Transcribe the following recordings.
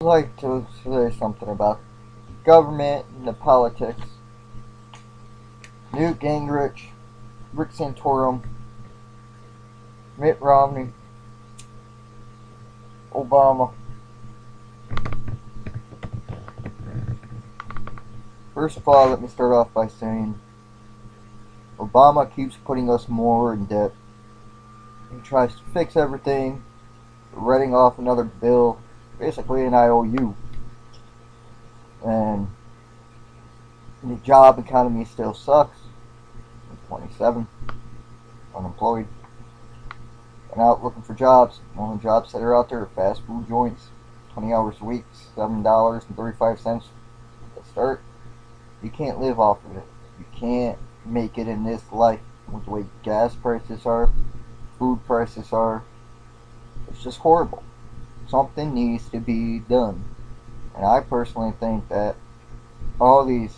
I'd like to say something about government and the politics. Newt Gingrich, Rick Santorum, Mitt Romney, Obama. First of all, let me start off by saying Obama keeps putting us more in debt. He tries to fix everything, writing off another bill, basically an IOU. And the job economy still sucks. I'm 27, unemployed, and out looking for jobs. The only jobs that are out there are fast food joints, 20 hours a week, $7.35 to start. You can't live off of it. You can't make it in this life with the way gas prices are, food prices are. It's just horrible. Something needs to be done. And I personally think that all these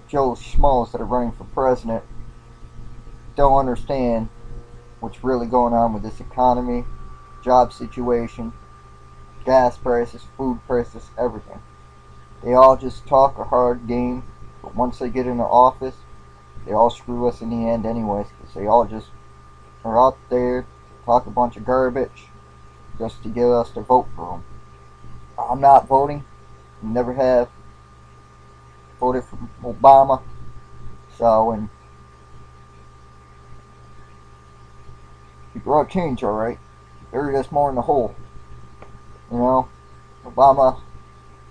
Joe Schmoes that are running for president don't understand what's really going on with this economy, job situation, gas prices, food prices, everything. They all just talk a hard game, but once they get into office, they all screw us in the end anyways, because they all just are out there to talk a bunch of garbage just to get us to vote for them. I'm not voting, never have voted for Obama, so, and he brought change, alright. Buried us more in the hole. You know, Obama,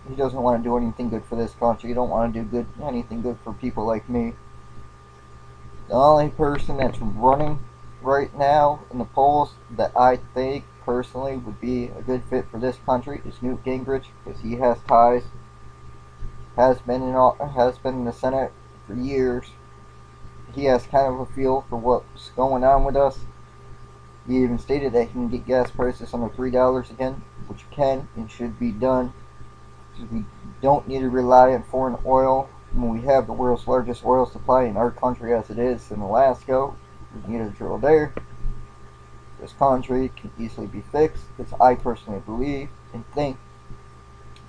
he doesn't want to do anything good for this country. He don't want to do anything good for people like me. The only person that's running right now in the polls that I think personally would be a good fit for this country is Newt Gingrich, because he has ties, has been in the Senate for years. He has kind of a feel for what's going on with us. He even stated that he can get gas prices under $3 again, which can and should be done. So we don't need to rely on foreign oil when we have the world's largest oil supply in our country as it is in Alaska. We need to drill there. This country can easily be fixed, because I personally believe and think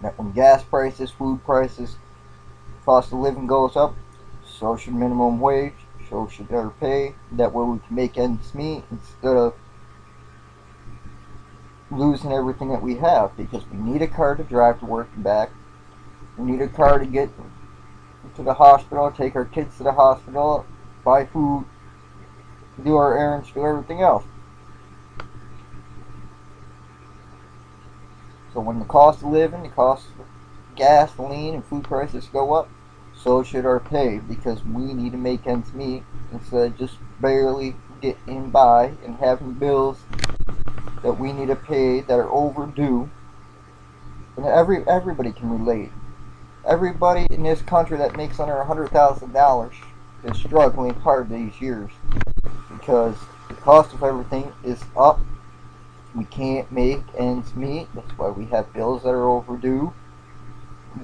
that when gas prices, food prices, cost of living goes up, so should minimum wage, so should our pay. That way we can make ends meet instead of losing everything that we have, because we need a car to drive to work and back. We need a car to get to the hospital, take our kids to the hospital, buy food, do our errands, do everything else. So when the cost of living, the cost of gasoline and food prices go up, so should our pay, because we need to make ends meet instead of just barely getting by and having bills that we need to pay that are overdue. And everybody can relate. Everybody in this country that makes under $100,000 is struggling hard these years, because the cost of everything is up. We can't make ends meet. That's why we have bills that are overdue.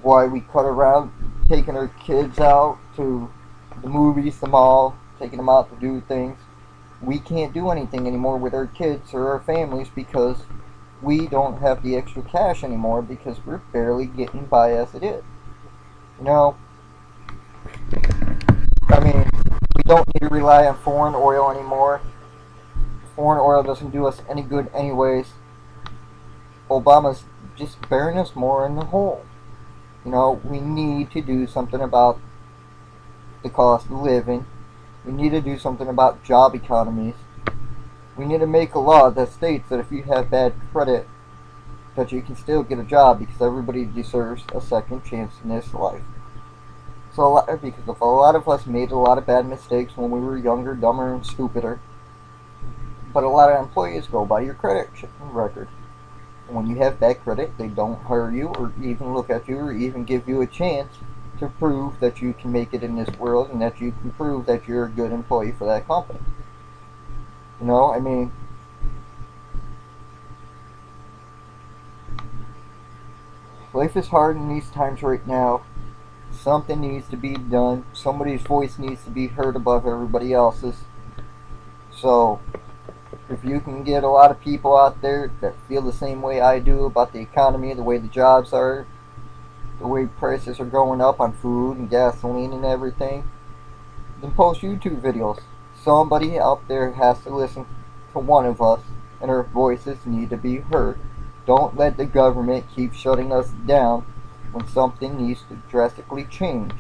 Why we cut around taking our kids out to the movies, the mall, taking them out to do things. We can't do anything anymore with our kids or our families because we don't have the extra cash anymore, because we're barely getting by as it is. You know, I mean, we don't need to rely on foreign oil anymore. Foreign oil doesn't do us any good anyways. Obama's just burying us more in the hole. You know, we need to do something about the cost of living. We need to do something about job economies. We need to make a law that states that if you have bad credit, that you can still get a job, because everybody deserves a second chance in this life. So, because a lot of us made a lot of bad mistakes when we were younger, dumber, and stupider. But a lot of employees go by your credit record. And when you have bad credit, they don't hire you or even look at you or even give you a chance to prove that you can make it in this world and that you can prove that you're a good employee for that company. You know, I mean, life is hard in these times right now. Something needs to be done. Somebody's voice needs to be heard above everybody else's. So, if you can get a lot of people out there that feel the same way I do about the economy, the way the jobs are, the way prices are going up on food and gasoline and everything, then post YouTube videos. Somebody out there has to listen to one of us, and our voices need to be heard. Don't let the government keep shutting us down when something needs to drastically change.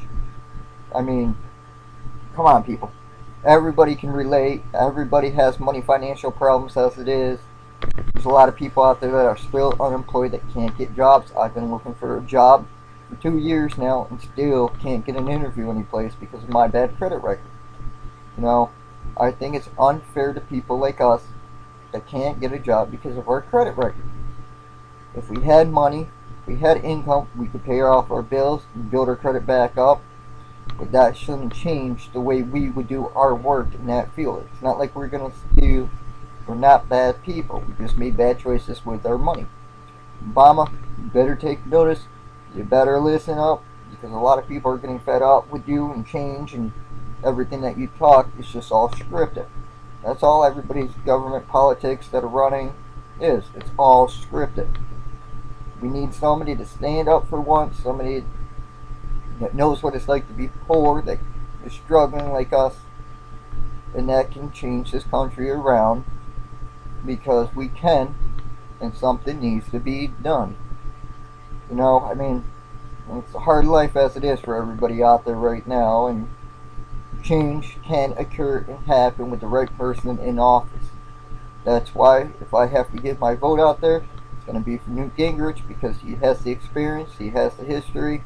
I mean, come on, people. Everybody can relate. Everybody has money, financial problems as it is. There's a lot of people out there that are still unemployed that can't get jobs. I've been looking for a job for 2 years now and still can't get an interview anyplace because of my bad credit record. You know, I think it's unfair to people like us that can't get a job because of our credit record. If we had money, if we had income, we could pay off our bills and build our credit back up. But that shouldn't change the way we would do our work in that field. It's not like we're going to steal. We're not bad people. We just made bad choices with our money. Obama, you better take notice. You better listen up, because a lot of people are getting fed up with you and change, and everything that you talk is just all scripted. That's all everybody's government politics that are running is. It's all scripted. We need somebody to stand up for once, somebody that knows what it's like to be poor, that is struggling like us, and that can change this country around, because we can, and something needs to be done. You know, I mean, it's a hard life as it is for everybody out there right now, and change can occur and happen with the right person in office. That's why, if I have to give my vote out there, it's going to be for Newt Gingrich, because he has the experience, he has the history,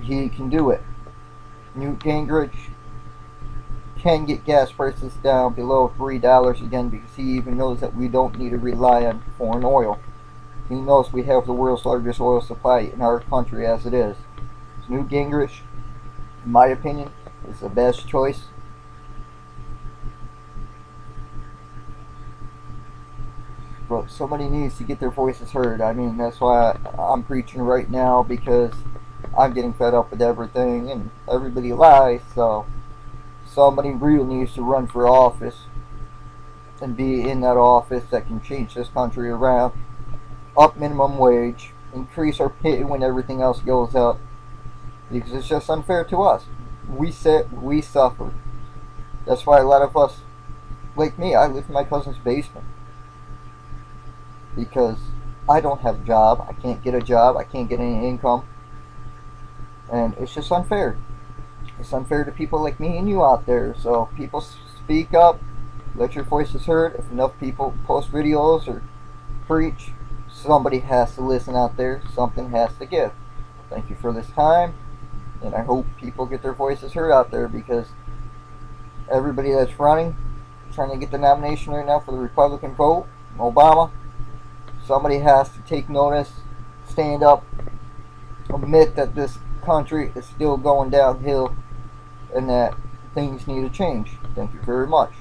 he can do it. Newt Gingrich can get gas prices down below $3 again, because he even knows that we don't need to rely on foreign oil. He knows we have the world's largest oil supply in our country as it is. So Newt Gingrich, in my opinion, is the best choice. But somebody needs to get their voices heard. I mean, that's why I'm preaching right now, because I'm getting fed up with everything and everybody lies. So somebody real needs to run for office and be in that office that can change this country around. Up minimum wage, increase our pay when everything else goes up, because it's just unfair to us. We sit, we suffer. That's why a lot of us, like me, I live in my cousin's basement, because I don't have a job, I can't get a job, I can't get any income, and it's just unfair. It's unfair to people like me and you out there. So people, speak up, let your voices heard. If enough people post videos or preach, somebody has to listen out there, something has to give. Thank you for this time, and I hope people get their voices heard out there, because everybody that's running, trying to get the nomination right now for the Republican vote, Obama, somebody has to take notice, stand up, admit that this country is still going downhill and that things need to change. Thank you very much.